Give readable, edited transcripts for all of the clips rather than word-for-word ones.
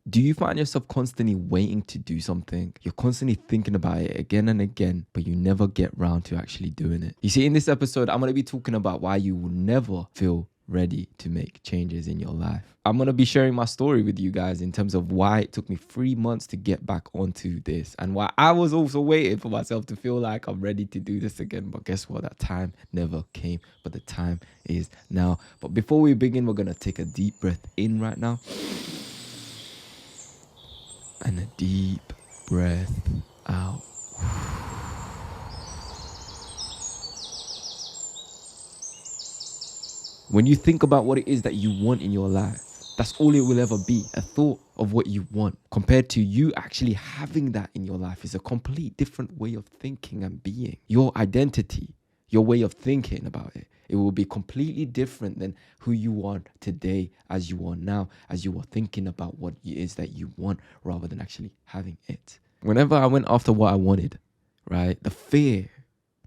Do you find yourself constantly waiting to do something? You're constantly thinking about it again and again, but you never get round to actually doing it. You see, in this episode, I'm going to be talking about why you will never feel ready to make changes in your life. I'm going to be sharing my story with you guys in terms of why it took me 3 months to get back onto this and why I was also waiting for myself to feel like I'm ready to do this again. But guess what? That time never came, but the time is now. But before we begin, we're going to take a deep breath in right now. And a deep breath out. When you think about what it is that you want in your life, that's all it will ever be, a thought of what you want. Compared to you actually having that in your life is a complete different way of thinking and being. Your identity, your way of thinking about it, it will be completely different than who you are today as you are now, as you are thinking about what it is that you want rather than actually having it. Whenever I went after what I wanted, right, the fear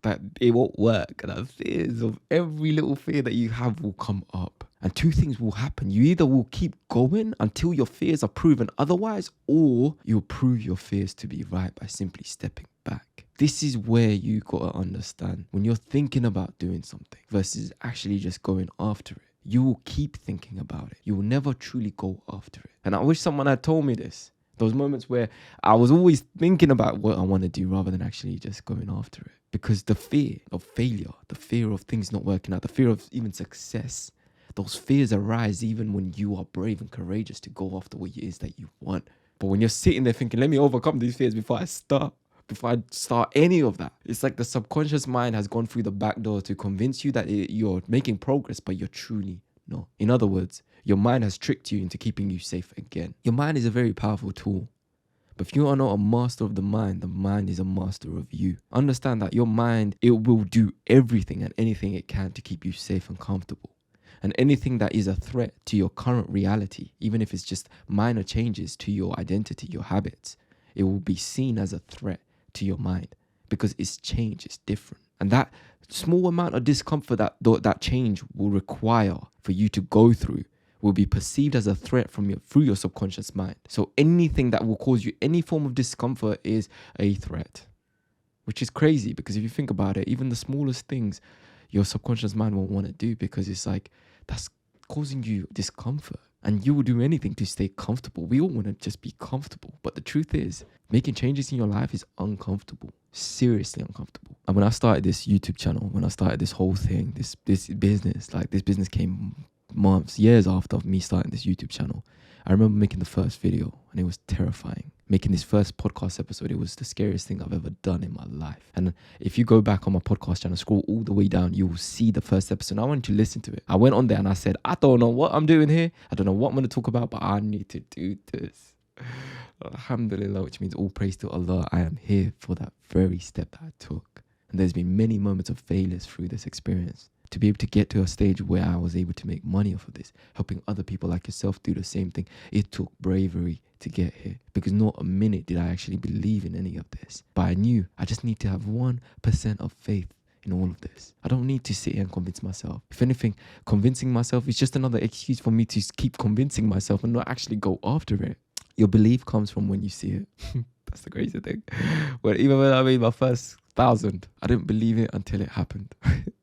that it won't work, and the fears of every little fear that you have will come up. And two things will happen. You either will keep going until your fears are proven otherwise, or you'll prove your fears to be right by simply stepping back. This is where you gotta understand when you're thinking about doing something versus actually just going after it. You will keep thinking about it. You will never truly go after it. And I wish someone had told me this. Those moments where I was always thinking about what I want to do rather than actually just going after it. Because the fear of failure, the fear of things not working out, the fear of even success, those fears arise even when you are brave and courageous to go after what it is that you want. But when you're sitting there thinking, let me overcome these fears before I start any of that, it's like the subconscious mind has gone through the back door to convince you that you're making progress, but you're truly not. In other words, your mind has tricked you into keeping you safe again. Your mind is a very powerful tool. But if you are not a master of the mind is a master of you. Understand that your mind, it will do everything and anything it can to keep you safe and comfortable. And anything that is a threat to your current reality, even if it's just minor changes to your identity, your habits, it will be seen as a threat to your mind because it's change, it's different. And that small amount of discomfort that change will require for you to go through will be perceived as a threat through your subconscious mind. So anything that will cause you any form of discomfort is a threat, which is crazy because if you think about it, even the smallest things your subconscious mind won't want to do because it's like that's causing you discomfort. And you will do anything to stay comfortable. We all want to just be comfortable. But the truth is, making changes in your life is uncomfortable. Seriously uncomfortable. And when I started this YouTube channel, when I started this whole thing, this business, like this business came months, years after me starting this YouTube channel. I remember making the first video and it was terrifying. Making this first podcast episode, it was the scariest thing I've ever done in my life. And if you go back on my podcast channel, scroll all the way down, you will see the first episode. I want you to listen to it. I went on there and I said, I don't know what I'm doing here. I don't know what I'm going to talk about, but I need to do this. Alhamdulillah, which means all praise to Allah. I am here for that very step that I took. And there's been many moments of failures through this experience. To be able to get to a stage where I was able to make money off of this, helping other people like yourself do the same thing. It took bravery to get here because not a minute did I actually believe in any of this. But I knew I just need to have 1% of faith in all of this. I don't need to sit here and convince myself. If anything, convincing myself is just another excuse for me to keep convincing myself and not actually go after it. Your belief comes from when you see it. That's the crazy thing. Even when I made my first 1,000, I didn't believe it until it happened.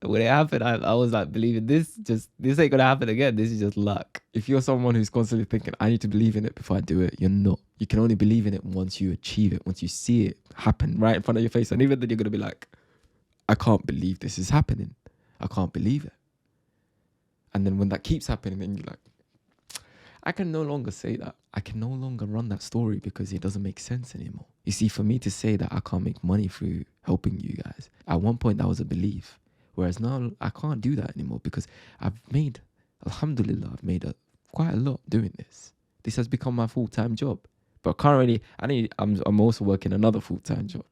When it happened, I was like believing this ain't gonna happen again. This is just luck. If you're someone who's constantly thinking, I need to believe in it before I do it, you're not. You can only believe in it once you achieve it, once you see it happen right in front of your face. And even then you're gonna be like, I can't believe this is happening. I can't believe it. And then when that keeps happening, then you're like, I can no longer say that. I can no longer run that story because it doesn't make sense anymore. You see, for me to say that I can't make money through helping you guys, at one point that was a belief. Whereas now I can't do that anymore because alhamdulillah, I've made quite a lot doing this. This has become my full-time job. But currently, I'm also working another full-time job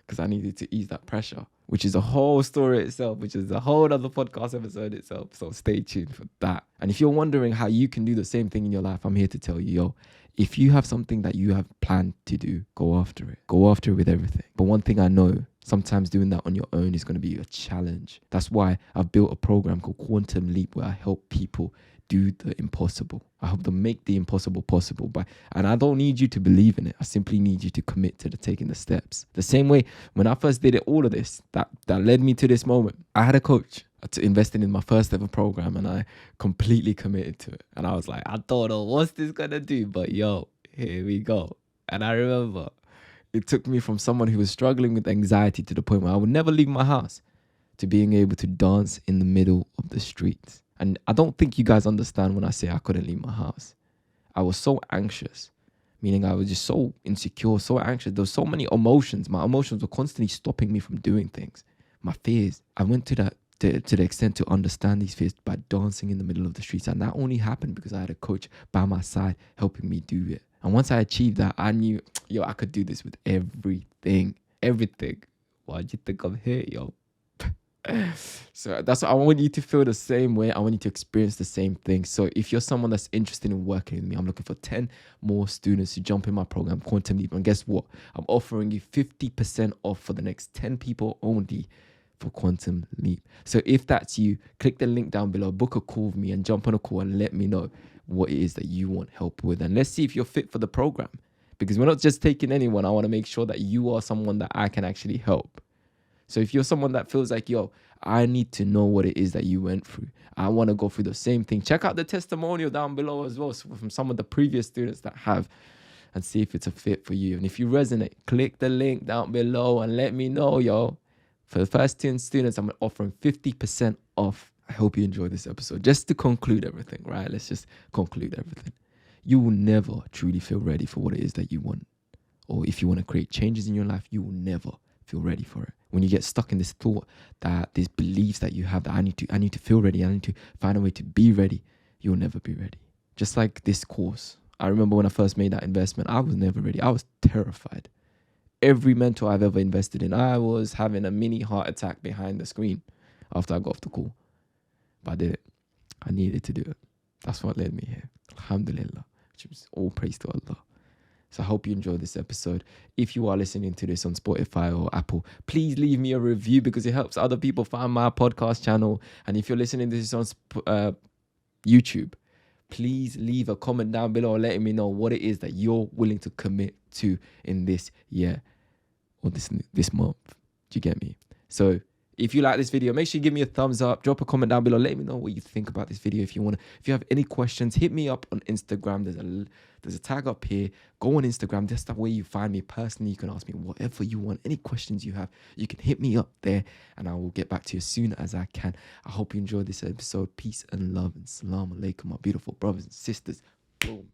because I needed to ease that pressure, which is a whole story itself, which is a whole other podcast episode itself. So stay tuned for that. And if you're wondering how you can do the same thing in your life, I'm here to tell you, if you have something that you have planned to do, go after it. Go after it with everything. But one thing I know, sometimes doing that on your own is going to be a challenge. That's why I've built a program called Quantum Leap where I help people do the impossible. I help them make the impossible possible. And I don't need you to believe in it. I simply need you to commit to taking the steps. The same way when I first did all of this, that led me to this moment. I had a coach to investing in my first ever program, and I completely committed to it. And I was like, I don't know what's this gonna do, but yo, here we go. And I remember it took me from someone who was struggling with anxiety to the point where I would never leave my house to being able to dance in the middle of the streets. And I don't think you guys understand when I say I couldn't leave my house. I was so anxious, meaning I was just so insecure, so anxious. There were so many emotions. My emotions were constantly stopping me from doing things. My fears. I went to the extent to understand these fears by dancing in the middle of the streets. And that only happened because I had a coach by my side helping me do it. And once I achieved that, I knew, yo, I could do this with everything. Everything. Why'd you think I'm here, yo? So that's what I want you to feel the same way. I want you to experience the same thing. So if you're someone that's interested in working with me, I'm looking for 10 more students to jump in my program, Quantum Leap. And guess what? I'm offering you 50% off for the next 10 people only for Quantum Leap. So if that's you, click the link down below, book a call with me and jump on a call and let me know what it is that you want help with. And let's see if you're fit for the program. Because we're not just taking anyone. I want to make sure that you are someone that I can actually help. So if you're someone that feels like, yo, I need to know what it is that you went through, I want to go through the same thing, check out the testimonial down below as well, so from some of the previous students that have, and see if it's a fit for you. And if you resonate, click the link down below and let me know, yo. For the first 10 students, I'm offering 50% off. I hope you enjoyed this episode. Just to conclude everything, right? Let's just conclude everything. You will never truly feel ready for what it is that you want. Or if you want to create changes in your life, you will never feel ready for it. When you get stuck in this thought, that these beliefs that you have that I need to feel ready, I need to find a way to be ready, you'll never be ready. Just like this course. I remember when I first made that investment, I was never ready. I was terrified. Every mentor I've ever invested in, I was having a mini heart attack behind the screen after I got off the call. But I did it. I needed to do it. That's what led me here. Alhamdulillah. Which is all praise to Allah. So I hope you enjoyed this episode. If you are listening to this on Spotify or Apple, please leave me a review because it helps other people find my podcast channel. And if you're listening to this on YouTube, please leave a comment down below letting me know what it is that you're willing to commit to in this year or this month. Do you get me? So if you like this video, make sure you give me a thumbs up, drop a comment down below, let me know what you think about this video. If you have any questions, hit me up on Instagram. There's a tag up here. Go on Instagram. That's the way you find me personally. You can ask me whatever you want. Any questions you have, you can hit me up there and I will get back to you as soon as I can. I hope you enjoyed this episode. Peace and love and salam alaikum, my beautiful brothers and sisters. Boom.